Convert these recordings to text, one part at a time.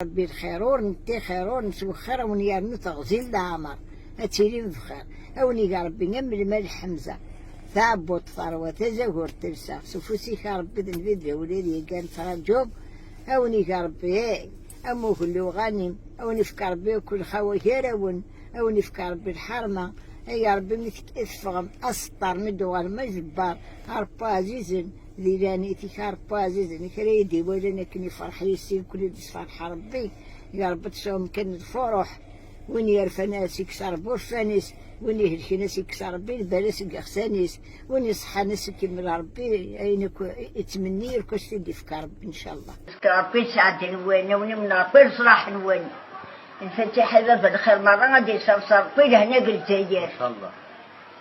ربي الخيرور نتي خيرور نتوخر ونيارنو تغزيل دامر هاتيلي بخير أوني قا ربي نمل مال حمزة ثابوت ثروة تزهور ترسا سفوسي كا ربي ذنبي وليدي كان ترجوب أوني قا ربي أمو كل غانم أوني في ربي كل خواهيرون أوني في ربي الحرمة يا ربي متكفغم أسطر مدوغ المجبار هربا عزيزن ذيلانيتي كاربا عزيزن كريدي ولنا كني فرح يسين كل ديس فرح ربي يا رب تسوم كان الفرح وين يرفى ناس يكسر بورفانيس وين يهلك ناس يكسر ربي البلاس يغسانيس وين يصحى ناس كيما ربي عينك يتمني يركز تدي في ربي ان شاء الله. ربي سعد نوين ونمنا ربي صلاح نوين نفتح باب الخير مرة غادي يصرصر في لهنا قلتاير ان شاء الله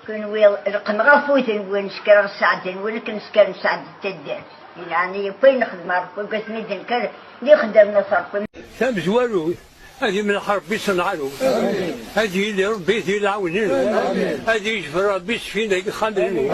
كون ويل رقم غفوت وين نسكر السعدين ولكن نسكر نسعد التدار يعني فين نخدم ربي قسمي دنكر اللي خدمنا صرف ثم زوالو هذه من الحرب بيصنعلو هذه اللي ربي يعاونين هذه يجبر ربي يشفينا يخمرنو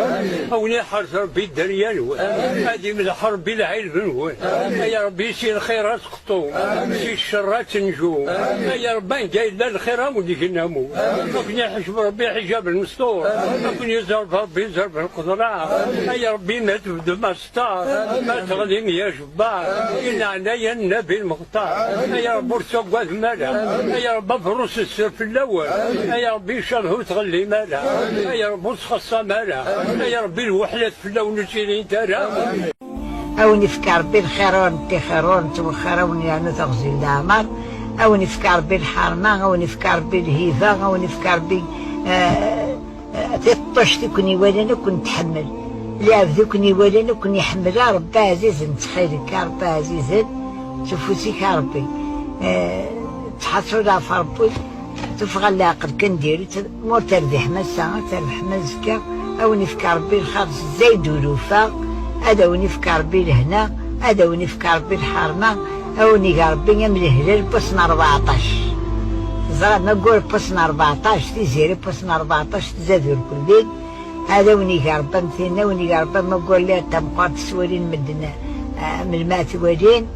او نحرس ربي يدريانو هذه من الحرب العلم يا ربي يسير الخيرات قطو يسير الشرات تنجو يا ربي جاي لا الخير وديك النمو ممكن يحجب ربي حجاب المستور ممكن يزرب ربي يزرب القدرة يا ربي ما تبدو ما ستار ما تغلين يا جبار إن عنايا النبي المختار يا رب ارسق وذمار يا رب فروس السر في الاول يا ربي شبه تغلي مالها يا رب تخصى مالها يا ربي الوحلات في اللون الجيرين ترى او نفكر بالخيرون انت خيرون توخرون يعني تغزيل العمر او نفكر بالحرمه او نفكر بالهيفه او نفكر ب تطش تكوني ولا كنت تحمل لا ذوكني ولا كنت يحمل ربي عزيز نتخيلك ربي عزيز شوفوا سيك ربي تحصلوا لها في ربي تفغى العقل كندير مور تربح مسا تربح مزكا او نفكر بالخرج زيد ولوفا هذا ونفكر بالهنا هذا ونفكر بالحرمه او نقرب يا من الهلال بوسنا 14 زرا نقول بوسنا 14 تزيري بوسنا 14 تزادوا الكل هذا ونقرب مثلنا ونقرب ما نقول لا تبقى تسولين مدنا من المات ولين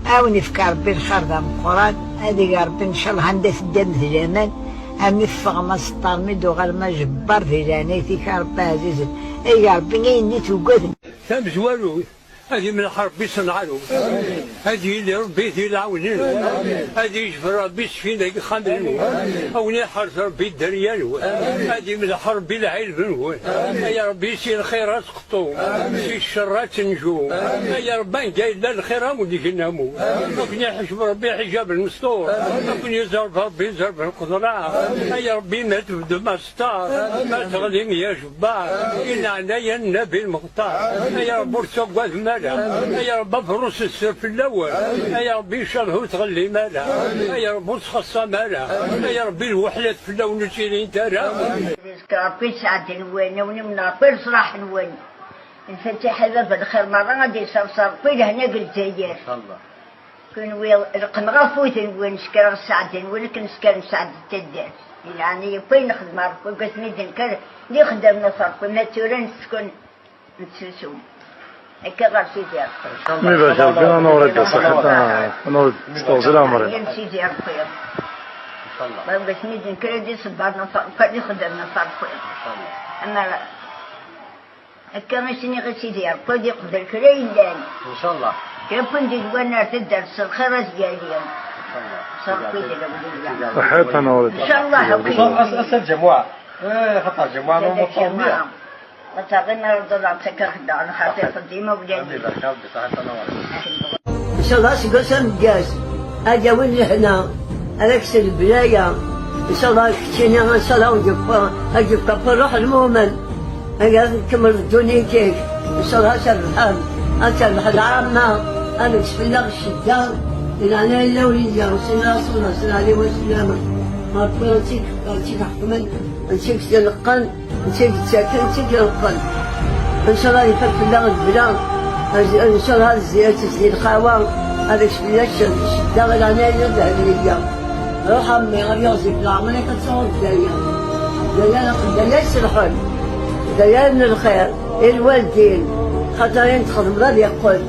او نفكر بالخرده مقران هذه قرب ان شاء الله هندس الدم في اليمن امفغ ما سطر مدو غير ما جبر في لانيتي كرب عزيز اي قرب ني توقد ثم زوالو هذه من الحرب بيصنعلو هذه اللي ربي يعاونين هذه يجبر ربي يشفينا يخمرنو او نحرس ربي يدريانو هذه من الحرب العلم يا ربي يسير الخيرات قطو يسير الشرات تنجو يا ربي جاي لا الخير وديك النمو ممكن يحجب ربي حجاب المستور ممكن يزرب ربي يزرب القدرة يا ربي ما تبدو ما ستار ما تغلين يا جبار إن عنايا النبي المختار يا رب ارسق وذمار يا رب فروس السر في الاول يا ربي شبه تغلي مالها يا رب تخصى مالها يا ربي الوحلات في اللون الجيرين ترى ربي سعد نوين ونمنا ربي صلاح نوين نفتح باب الخير مرة غادي يصرصر في لهنا قلتاير ان شاء الله كون ويل رقم غفوت وين نسكر السعدين ولكن نسكر نسعد التدار يعني فين نخدم ربي قسمي دنكر اللي خدمنا صرف ما تورن تكون نتسوسو هكا غير سيدي ربي مي باش ربي انا نورد صحتها نورد تستوزل عمري يا سيدي ربي ان شاء الله ما بغيتش نيدي كريدي صبرنا فقدي خدمنا صرف ان شاء الله اما هكا ماشي غير سيدي ربي يقدر كراين لان ان شاء الله كيف ندير وانا تدرس الخيرات ديالي صحتها نورد ان شاء الله اسال جماعه خطر جماعه مطلوبه وتعطينا الضرب تكخدع على خاطر قديمه ولادي ان شاء الله سقسم الجاز اجا وين هنا الاكس البلايه ان شاء الله كتشيني ان شاء الله اجيب روح المؤمن اجا كمل الدنيا كيك ان شاء الله سرحان اسرح العامه انا بسم الشده الى انا الا وليدي وسيدنا رسول الله صلى الله عليه وسلم ما تفرتيك حكما نسيك تلقن نسيك تساكن نسيك تلقن ان شاء الله يفك الله البلاد ان شاء الله زي الخاوه هذاك شبيه الشده غير انا الذهبيه روح امي غير يوصف العمل كتصور ديال يسرحون ديال من الخير الوالدين خاطر تخدم غير يقول